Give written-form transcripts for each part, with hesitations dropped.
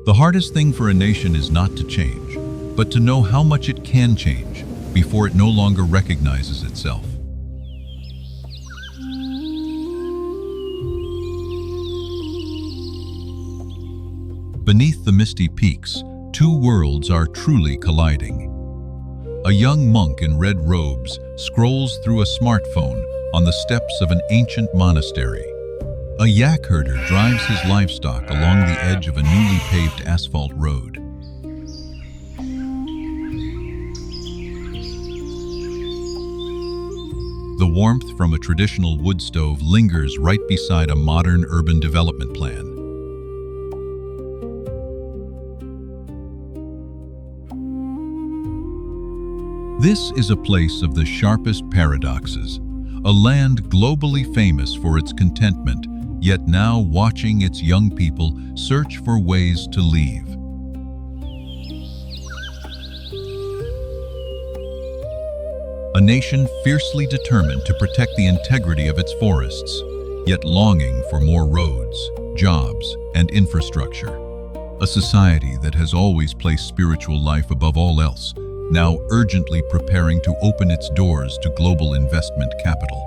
The hardest thing for a nation is not to change, but to know how much it can change before it no longer recognizes itself. Beneath the misty peaks, two worlds are truly colliding. A young monk in red robes scrolls through a smartphone on the steps of an ancient monastery. A yak herder drives his livestock along the edge of a newly paved asphalt road. The warmth from a traditional wood stove lingers right beside a modern urban development plan. This is a place of the sharpest paradoxes, a land globally famous for its contentment, yet now watching its young people search for ways to leave. A nation fiercely determined to protect the integrity of its forests, yet longing for more roads, jobs, and infrastructure. A society that has always placed spiritual life above all else, now urgently preparing to open its doors to global investment capital.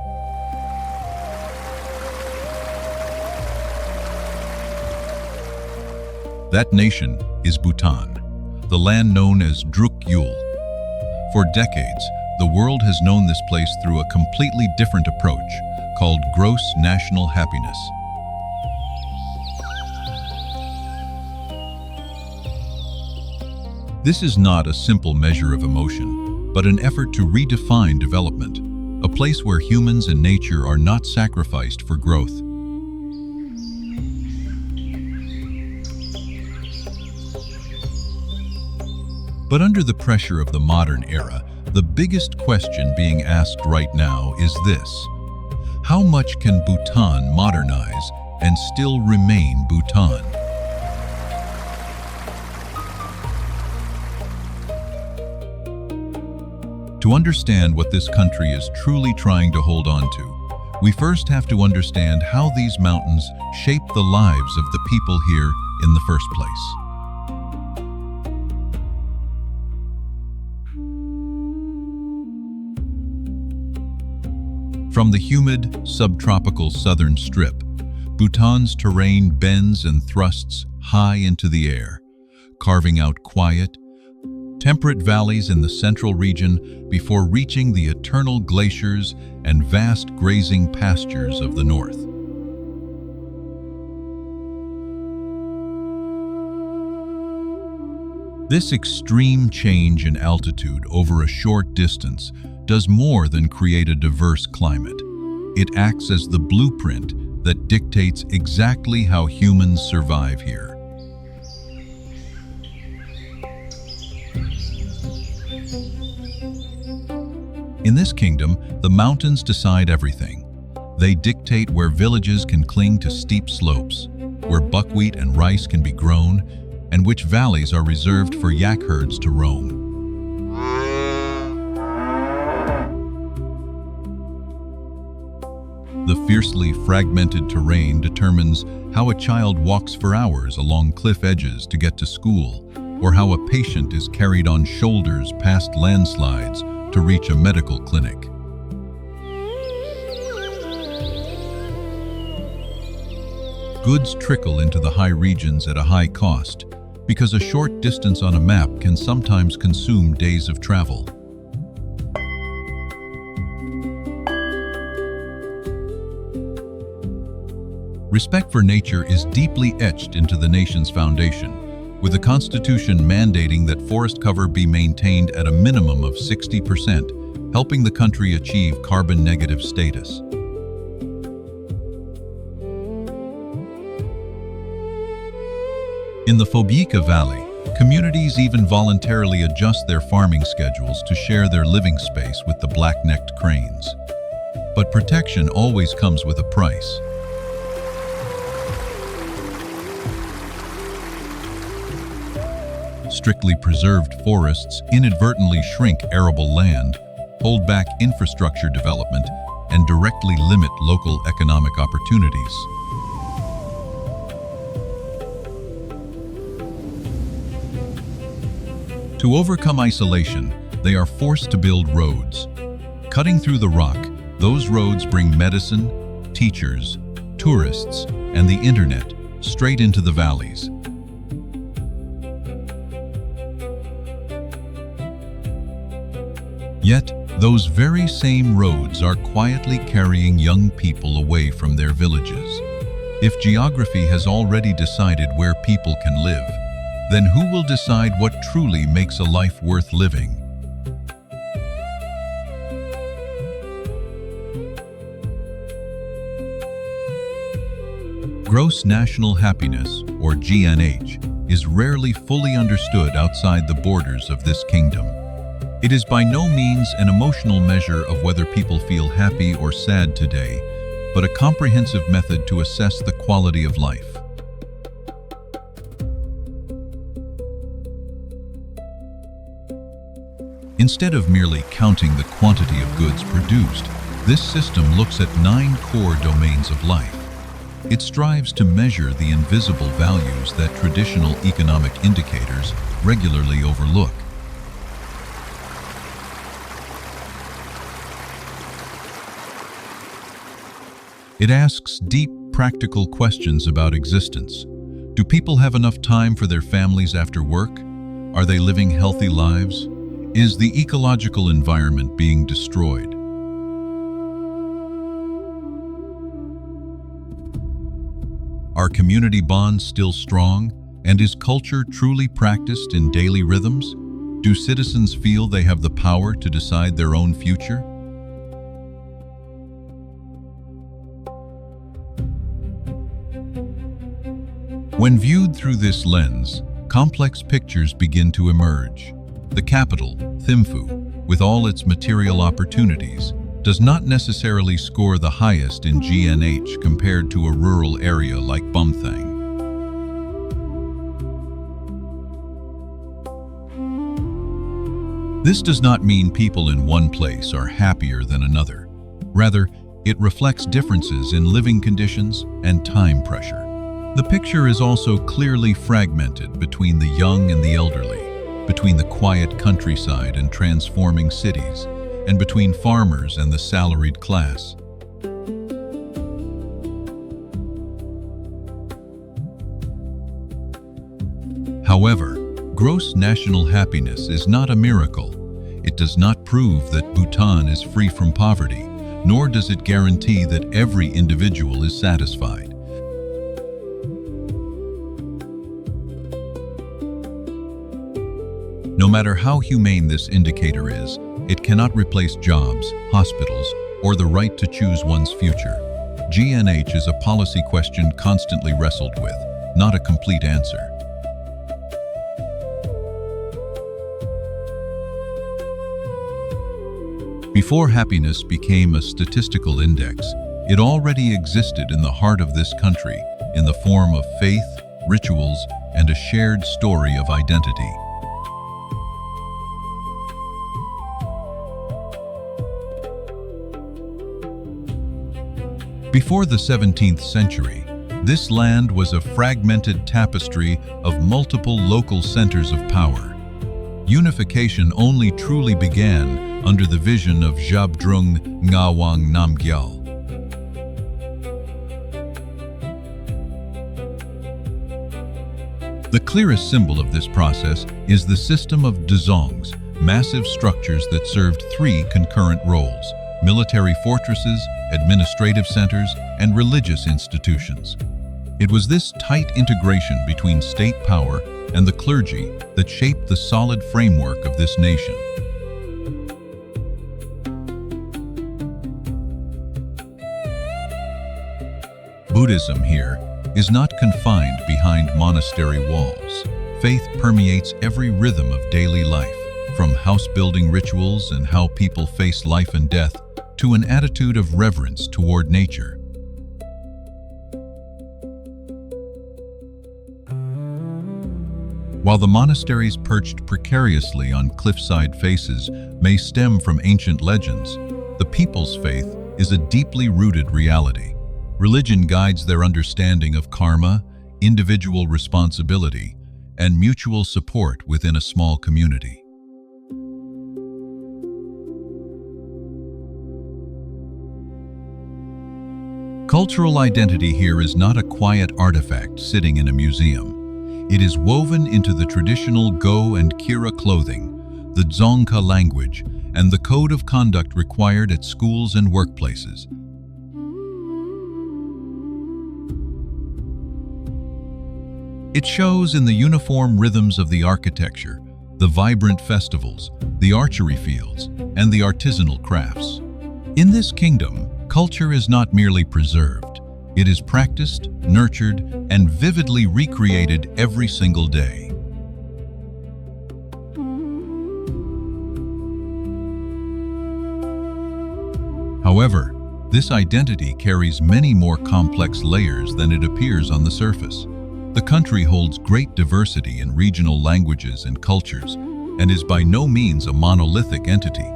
That nation is Bhutan, the land known as Druk Yul. For decades, the world has known this place through a completely different approach called gross national happiness. This is not a simple measure of emotion, but an effort to redefine development, a place where humans and nature are not sacrificed for growth. But under the pressure of the modern era, the biggest question being asked right now is this: how much can Bhutan modernize and still remain Bhutan? To understand what this country is truly trying to hold on to, we first have to understand how these mountains shape the lives of the people here in the first place. From the humid, subtropical southern strip, Bhutan's terrain bends and thrusts high into the air, carving out quiet, temperate valleys in the central region before reaching the eternal glaciers and vast grazing pastures of the north. This extreme change in altitude over a short distance does more than create a diverse climate. It acts as the blueprint that dictates exactly how humans survive here. In this kingdom, the mountains decide everything. They dictate where villages can cling to steep slopes, where buckwheat and rice can be grown, and which valleys are reserved for yak herds to roam. The fiercely fragmented terrain determines how a child walks for hours along cliff edges to get to school, or how a patient is carried on shoulders past landslides to reach a medical clinic. Goods trickle into the high regions at a high cost, because a short distance on a map can sometimes consume days of travel. Respect for nature is deeply etched into the nation's foundation, with the Constitution mandating that forest cover be maintained at a minimum of 60%, helping the country achieve carbon-negative status. In the Phobika Valley, communities even voluntarily adjust their farming schedules to share their living space with the black-necked cranes. But protection always comes with a price. Strictly preserved forests inadvertently shrink arable land, hold back infrastructure development, and directly limit local economic opportunities. To overcome isolation, they are forced to build roads. Cutting through the rock, those roads bring medicine, teachers, tourists, and the internet straight into the valleys. Yet, those very same roads are quietly carrying young people away from their villages. If geography has already decided where people can live, then who will decide what truly makes a life worth living? Gross national happiness, or GNH, is rarely fully understood outside the borders of this kingdom. It is by no means an emotional measure of whether people feel happy or sad today, but a comprehensive method to assess the quality of life. Instead of merely counting the quantity of goods produced, this system looks at 9 core domains of life. It strives to measure the invisible values that traditional economic indicators regularly overlook. It asks deep, practical questions about existence. Do people have enough time for their families after work? Are they living healthy lives? Is the ecological environment being destroyed? Are community bonds still strong? And is culture truly practiced in daily rhythms? Do citizens feel they have the power to decide their own future? When viewed through this lens, complex pictures begin to emerge. The capital, Thimphu, with all its material opportunities, does not necessarily score the highest in GNH compared to a rural area like Bumthang. This does not mean people in one place are happier than another. Rather, it reflects differences in living conditions and time pressure. The picture is also clearly fragmented between the young and the elderly, between the quiet countryside and transforming cities, and between farmers and the salaried class. However, gross national happiness is not a miracle. It does not prove that Bhutan is free from poverty, nor does it guarantee that every individual is satisfied. No matter how humane this indicator is, it cannot replace jobs, hospitals, or the right to choose one's future. GNH is a policy question constantly wrestled with, not a complete answer. Before happiness became a statistical index, it already existed in the heart of this country in the form of faith, rituals, and a shared story of identity. Before the 17th century, this land was a fragmented tapestry of multiple local centers of power. Unification only truly began under the vision of Zhabdrung Ngawang Namgyal. The clearest symbol of this process is the system of dzongs, massive structures that served 3 concurrent roles: military fortresses, administrative centers, and religious institutions. It was this tight integration between state power and the clergy that shaped the solid framework of this nation. Buddhism here is not confined behind monastery walls. Faith permeates every rhythm of daily life, from house-building rituals and how people face life and death to an attitude of reverence toward nature. While the monasteries perched precariously on cliffside faces may stem from ancient legends, the people's faith is a deeply rooted reality. Religion guides their understanding of karma, individual responsibility, and mutual support within a small community. Cultural identity here is not a quiet artifact sitting in a museum. It is woven into the traditional Go and Kira clothing, the Dzongkha language, and the code of conduct required at schools and workplaces. It shows in the uniform rhythms of the architecture, the vibrant festivals, the archery fields, and the artisanal crafts. In this kingdom, culture is not merely preserved. It is practiced, nurtured, and vividly recreated every single day. However, this identity carries many more complex layers than it appears on the surface. The country holds great diversity in regional languages and cultures, and is by no means a monolithic entity.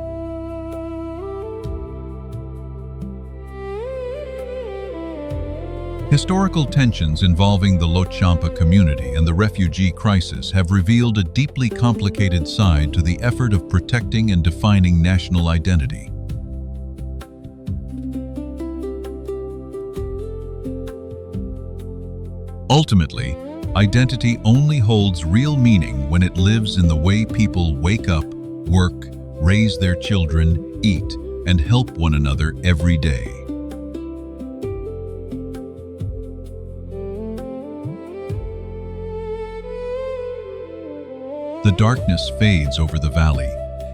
Historical tensions involving the Lhotshampa community and the refugee crisis have revealed a deeply complicated side to the effort of protecting and defining national identity. Ultimately, identity only holds real meaning when it lives in the way people wake up, work, raise their children, eat, and help one another every day. The darkness fades over the valley,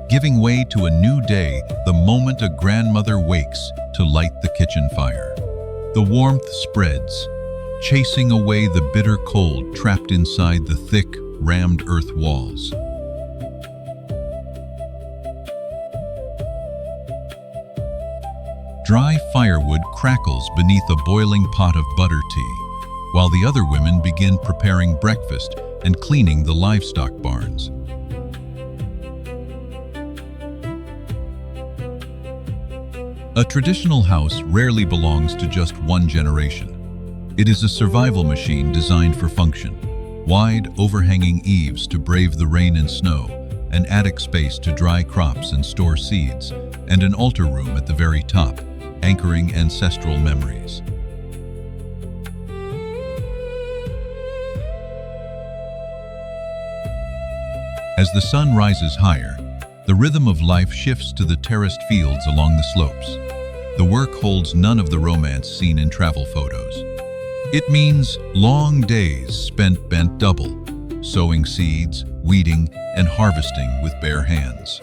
giving way to a new day the moment a grandmother wakes to light the kitchen fire. The warmth spreads, chasing away the bitter cold trapped inside the thick, rammed earth walls. Dry firewood crackles beneath a boiling pot of butter tea, while the other women begin preparing breakfast and cleaning the livestock barns. A traditional house rarely belongs to just one generation. It is a survival machine designed for function. Wide, overhanging eaves to brave the rain and snow, an attic space to dry crops and store seeds, and an altar room at the very top, anchoring ancestral memories. As the sun rises higher, the rhythm of life shifts to the terraced fields along the slopes. The work holds none of the romance seen in travel photos. It means long days spent bent double, sowing seeds, weeding, and harvesting with bare hands.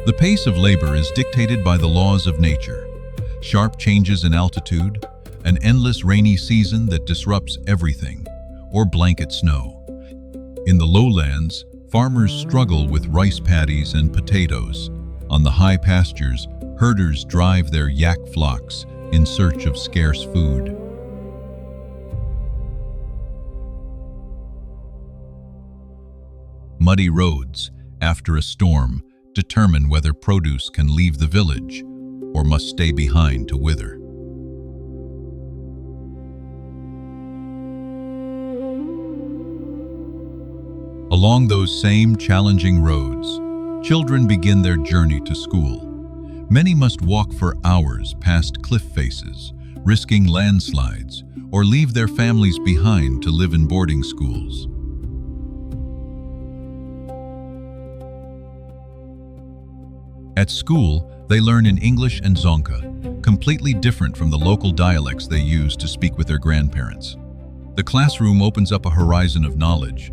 The pace of labor is dictated by the laws of nature. Sharp changes in altitude, an endless rainy season that disrupts everything, or blanket snow. In the lowlands, farmers struggle with rice paddies and potatoes. On the high pastures, herders drive their yak flocks in search of scarce food. Muddy roads, after a storm, determine whether produce can leave the village or must stay behind to wither. Along those same challenging roads, children begin their journey to school. Many must walk for hours past cliff faces, risking landslides, or leave their families behind to live in boarding schools. At school, they learn in English and Dzongkha, completely different from the local dialects they use to speak with their grandparents. The classroom opens up a horizon of knowledge,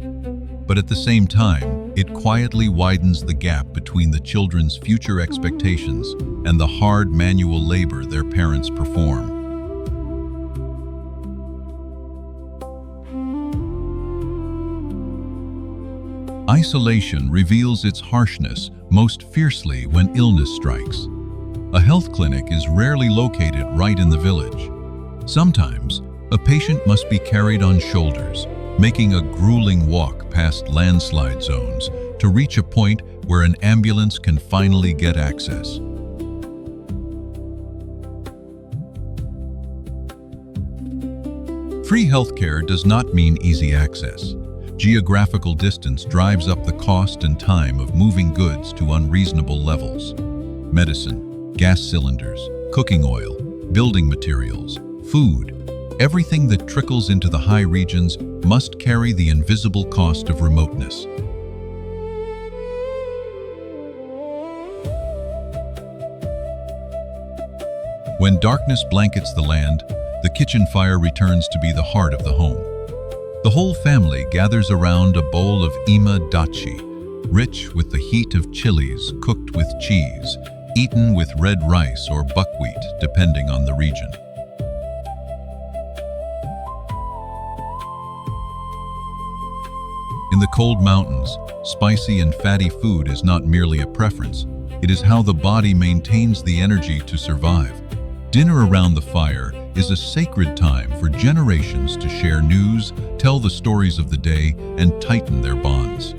but at the same time, it quietly widens the gap between the children's future expectations and the hard manual labor their parents perform. Isolation reveals its harshness most fiercely when illness strikes. A health clinic is rarely located right in the village. Sometimes, a patient must be carried on shoulders, making a grueling walk past landslide zones to reach a point where an ambulance can finally get access. Free healthcare does not mean easy access. Geographical distance drives up the cost and time of moving goods to unreasonable levels. Medicine, gas cylinders, cooking oil, building materials, food, everything that trickles into the high regions must carry the invisible cost of remoteness. When darkness blankets the land, the kitchen fire returns to be the heart of the home. The whole family gathers around a bowl of ima dachi, rich with the heat of chilies cooked with cheese, eaten with red rice or buckwheat, depending on the region. In the cold mountains, spicy and fatty food is not merely a preference, it is how the body maintains the energy to survive. Dinner around the fire is a sacred time for generations to share news, tell the stories of the day, and tighten their bonds.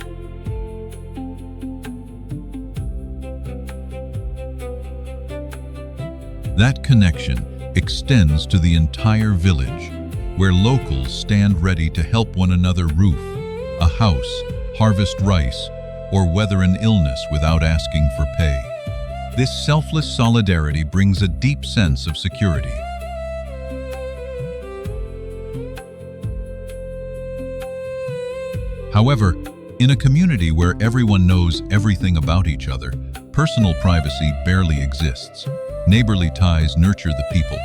That connection extends to the entire village, where locals stand ready to help one another roof a house, harvest rice, or weather an illness without asking for pay. This selfless solidarity brings a deep sense of security. However, in a community where everyone knows everything about each other, personal privacy barely exists. Neighborly ties nurture the people,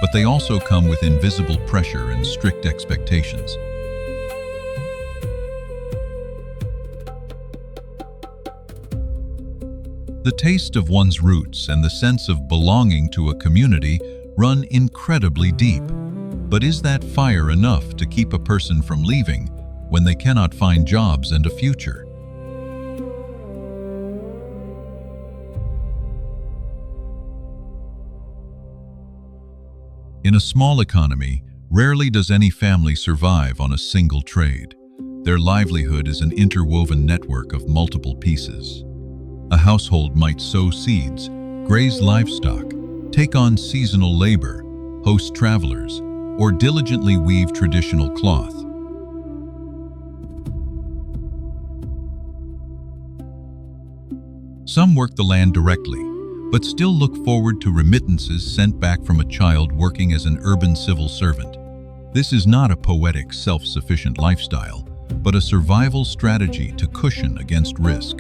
but they also come with invisible pressure and strict expectations. The taste of one's roots and the sense of belonging to a community run incredibly deep. But is that fire enough to keep a person from leaving when they cannot find jobs and a future? In a small economy, rarely does any family survive on a single trade. Their livelihood is an interwoven network of multiple pieces. A household might sow seeds, graze livestock, take on seasonal labor, host travelers, or diligently weave traditional cloth. Some work the land directly, but still look forward to remittances sent back from a child working as an urban civil servant. This is not a poetic, self-sufficient lifestyle, but a survival strategy to cushion against risk.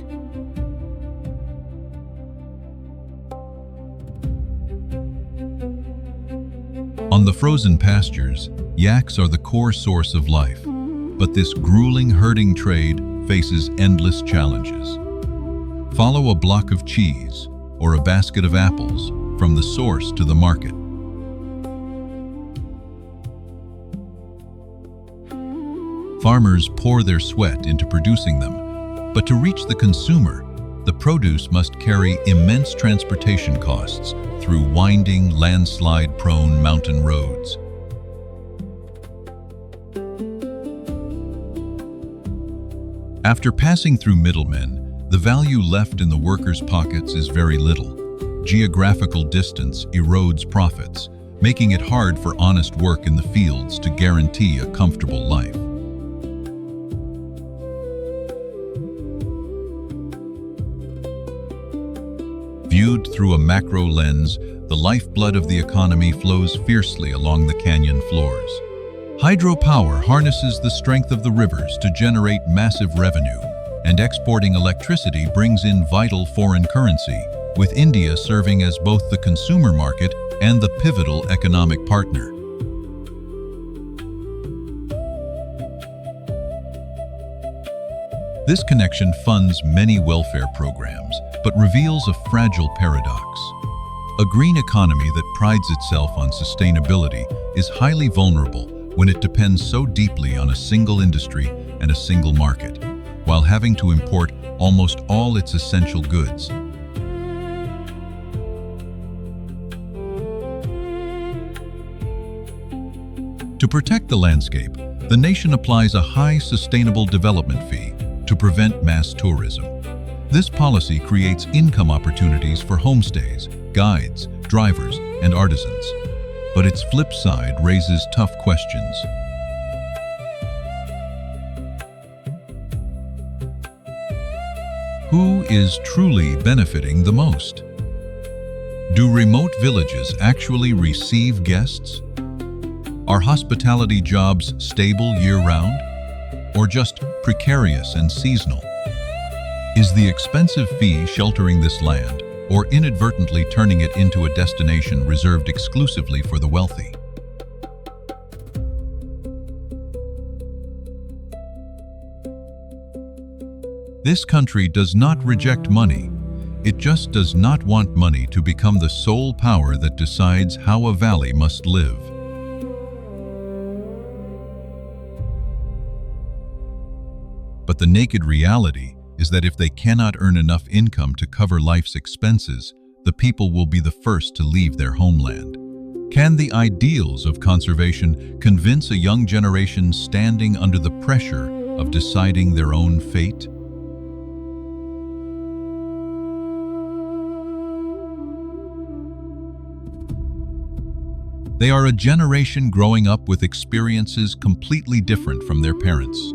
On the frozen pastures, yaks are the core source of life, but this grueling herding trade faces endless challenges. Follow a block of cheese or a basket of apples from the source to the market. Farmers pour their sweat into producing them, but to reach the consumer, the produce must carry immense transportation costs through winding, landslide-prone mountain roads. After passing through middlemen, the value left in the workers' pockets is very little. Geographical distance erodes profits, making it hard for honest work in the fields to guarantee a comfortable life. Viewed through a macro lens, the lifeblood of the economy flows fiercely along the canyon floors. Hydropower harnesses the strength of the rivers to generate massive revenue, and exporting electricity brings in vital foreign currency, with India serving as both the consumer market and the pivotal economic partner. This connection funds many welfare programs, but reveals a fragile paradox. A green economy that prides itself on sustainability is highly vulnerable when it depends so deeply on a single industry and a single market, while having to import almost all its essential goods. To protect the landscape, the nation applies a high sustainable development fee to prevent mass tourism. This policy creates income opportunities for homestays, guides, drivers, and artisans. But its flip side raises tough questions. Who is truly benefiting the most? Do remote villages actually receive guests? Are hospitality jobs stable year-round, or just precarious and seasonal? Is the expensive fee sheltering this land, or inadvertently turning it into a destination reserved exclusively for the wealthy? This country does not reject money. It just does not want money to become the sole power that decides how a valley must live. But the naked reality is that if they cannot earn enough income to cover life's expenses, the people will be the first to leave their homeland. Can the ideals of conservation convince a young generation standing under the pressure of deciding their own fate? They are a generation growing up with experiences completely different from their parents.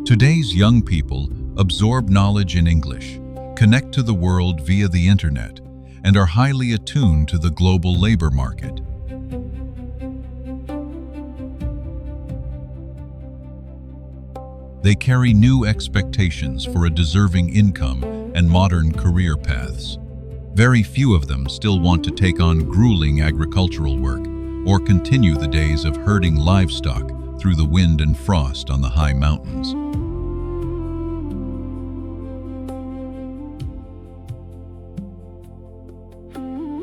Today's young people absorb knowledge in English, connect to the world via the internet, and are highly attuned to the global labor market. They carry new expectations for a deserving income and modern career paths. Very few of them still want to take on grueling agricultural work or continue the days of herding livestock through the wind and frost on the high mountains.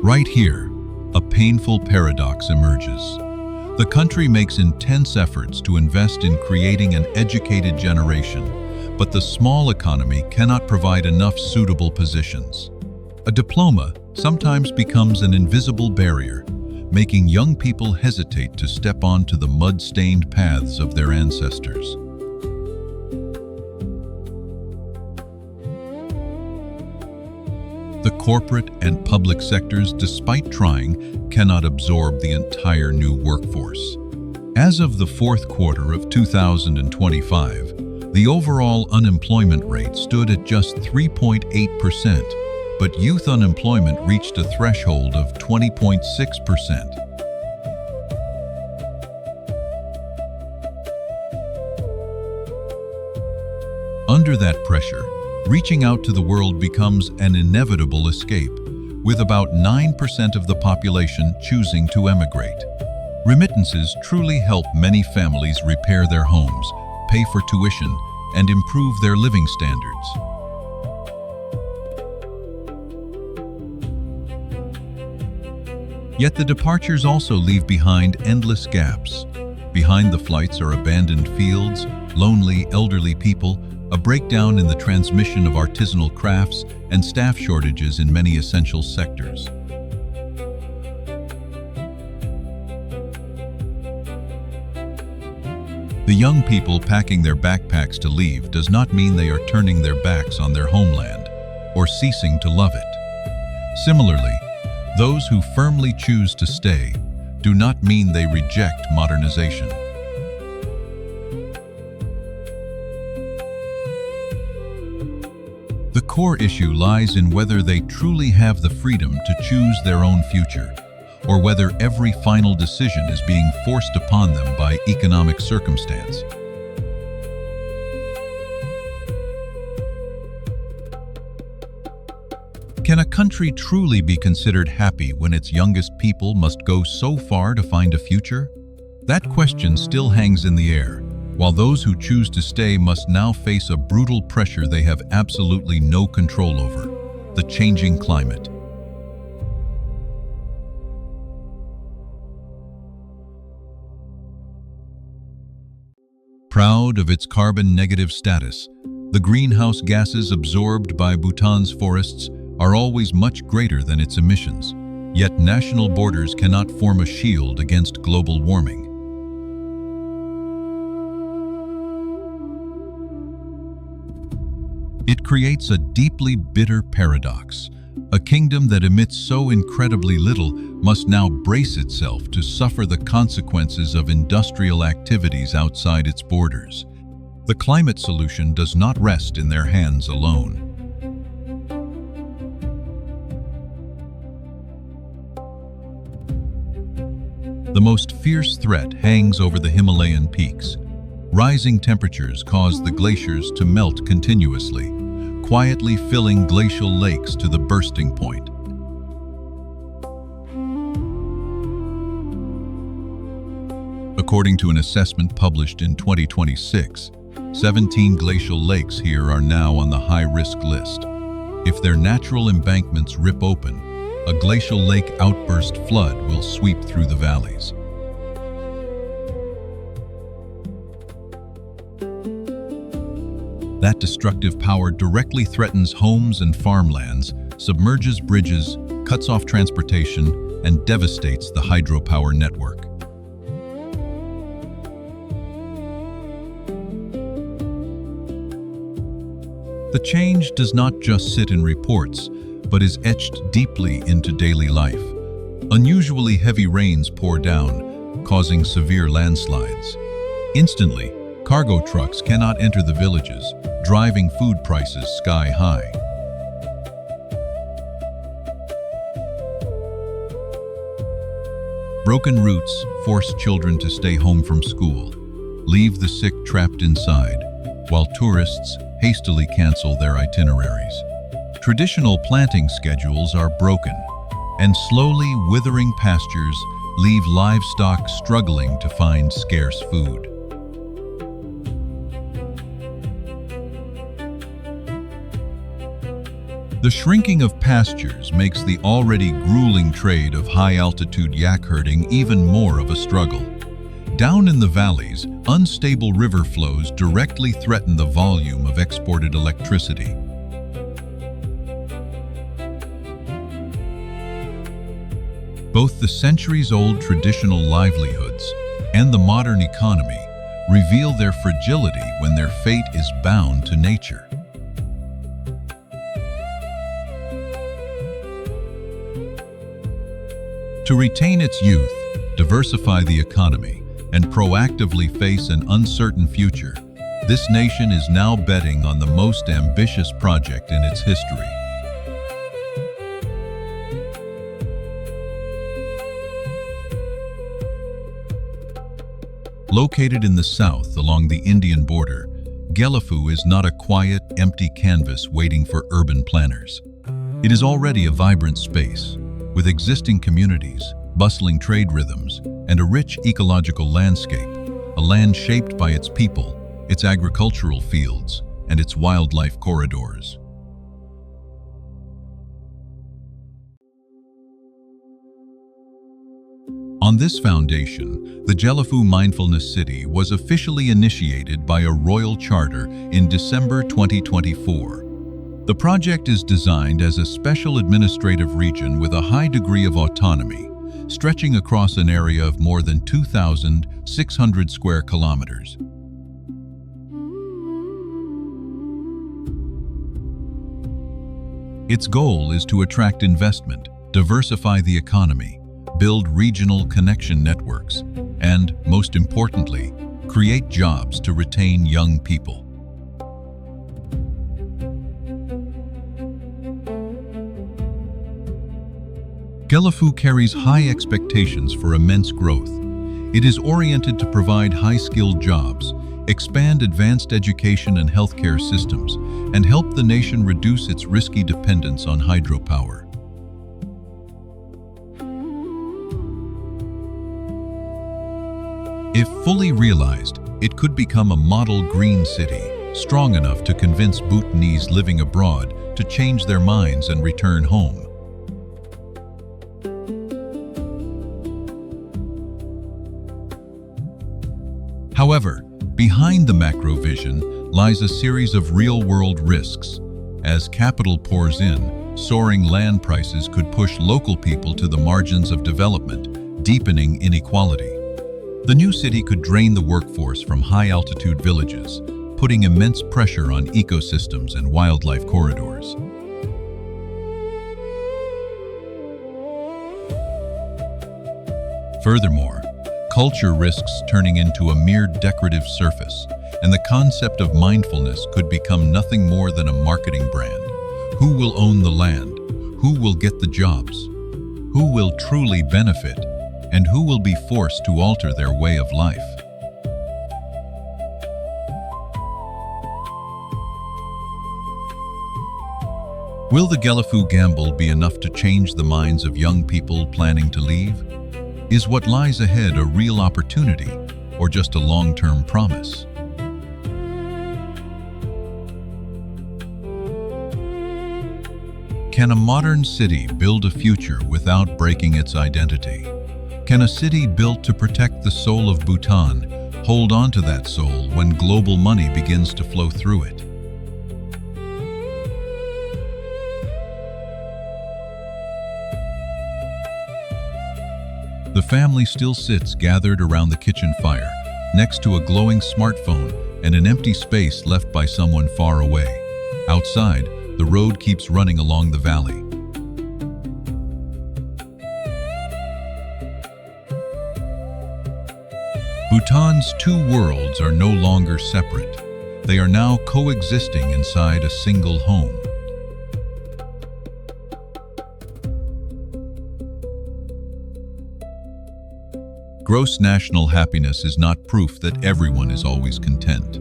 Right here, a painful paradox emerges. The country makes intense efforts to invest in creating an educated generation, but the small economy cannot provide enough suitable positions. A diploma sometimes becomes an invisible barrier, making young people hesitate to step onto the mud-stained paths of their ancestors. The corporate and public sectors, despite trying, cannot absorb the entire new workforce. As of the fourth quarter of 2025, the overall unemployment rate stood at just 3.8%, but youth unemployment reached a threshold of 20.6%. Under that pressure, reaching out to the world becomes an inevitable escape, with about 9% of the population choosing to emigrate. Remittances truly help many families repair their homes, pay for tuition, and improve their living standards. Yet the departures also leave behind endless gaps. Behind the flights are abandoned fields, lonely elderly people, a breakdown in the transmission of artisanal crafts, and staff shortages in many essential sectors. The young people packing their backpacks to leave does not mean they are turning their backs on their homeland or ceasing to love it. Similarly, those who firmly choose to stay do not mean they reject modernization. The core issue lies in whether they truly have the freedom to choose their own future, or whether every final decision is being forced upon them by economic circumstance. Can a country truly be considered happy when its youngest people must go so far to find a future? That question still hangs in the air, while those who choose to stay must now face a brutal pressure they have absolutely no control over: the changing climate. Proud of its carbon-negative status, the greenhouse gases absorbed by Bhutan's forests are always much greater than its emissions, yet national borders cannot form a shield against global warming. It creates a deeply bitter paradox. A kingdom that emits so incredibly little must now brace itself to suffer the consequences of industrial activities outside its borders. The climate solution does not rest in their hands alone. the most fierce threat hangs over the Himalayan peaks. Rising temperatures cause the glaciers to melt continuously, quietly filling glacial lakes to the bursting point. According to an assessment published in 2026, 17 glacial lakes here are now on the high-risk list. If their natural embankments rip open, a glacial lake outburst flood will sweep through the valleys. That destructive power directly threatens homes and farmlands, submerges bridges, cuts off transportation, and devastates the hydropower network. The change does not just sit in reports, but is etched deeply into daily life. Unusually heavy rains pour down, causing severe landslides. Instantly, cargo trucks cannot enter the villages, driving food prices sky high. Broken routes force children to stay home from school, leave the sick trapped inside, while tourists hastily cancel their itineraries. Traditional planting schedules are broken, and slowly withering pastures leave livestock struggling to find scarce food. The shrinking of pastures makes the already grueling trade of high-altitude yak herding even more of a struggle. Down in the valleys, unstable river flows directly threaten the volume of exported electricity. Both the centuries-old traditional livelihoods and the modern economy reveal their fragility when their fate is bound to nature. To retain its youth, diversify the economy, and proactively face an uncertain future, this nation is now betting on the most ambitious project in its history. Located in the south along the Indian border, Gelephu is not a quiet, empty canvas waiting for urban planners. It is already a vibrant space, with existing communities, bustling trade rhythms, and a rich ecological landscape, a land shaped by its people, its agricultural fields, and its wildlife corridors. On this foundation, the Gelephu Mindfulness City was officially initiated by a royal charter in December 2024. The project is designed as a special administrative region with a high degree of autonomy, stretching across an area of more than 2,600 square kilometers. Its goal is to attract investment, diversify the economy, build regional connection networks, and, most importantly, create jobs to retain young people. Gelephu carries high expectations for immense growth. It is oriented to provide high-skilled jobs, expand advanced education and healthcare systems, and help the nation reduce its risky dependence on hydropower. If fully realized, it could become a model green city, strong enough to convince Bhutanese living abroad to change their minds and return home. However, behind the macro vision lies a series of real-world risks. As capital pours in, soaring land prices could push local people to the margins of development, deepening inequality. The new city could drain the workforce from high-altitude villages, putting immense pressure on ecosystems and wildlife corridors. Furthermore, culture risks turning into a mere decorative surface, and the concept of mindfulness could become nothing more than a marketing brand. Who will own the land? Who will get the jobs? Who will truly benefit? and who will be forced to alter their way of life. Will the Gelephu gamble be enough to change the minds of young people planning to leave? Is what lies ahead a real opportunity, or just a long-term promise? Can a modern city build a future without breaking its identity? Can a city built to protect the soul of Bhutan hold on to that soul when global money begins to flow through it? The family still sits gathered around the kitchen fire, next to a glowing smartphone and an empty space left by someone far away. Outside, the road keeps running along the valley. Bhutan's two worlds are no longer separate. They are now coexisting inside a single home. Gross national happiness is not proof that everyone is always content.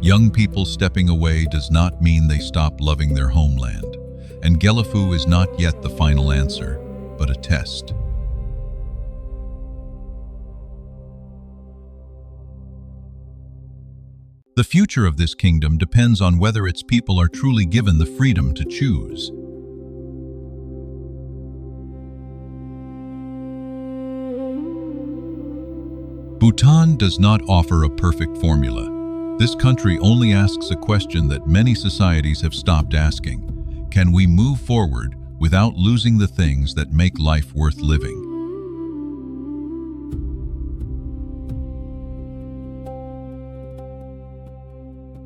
Young people stepping away does not mean they stop loving their homeland, and Gelephu is not yet the final answer, but a test. The future of this kingdom depends on whether its people are truly given the freedom to choose. Bhutan does not offer a perfect formula. This country only asks a question that many societies have stopped asking. Can we move forward without losing the things that make life worth living?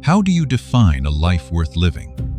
How do you define a life worth living?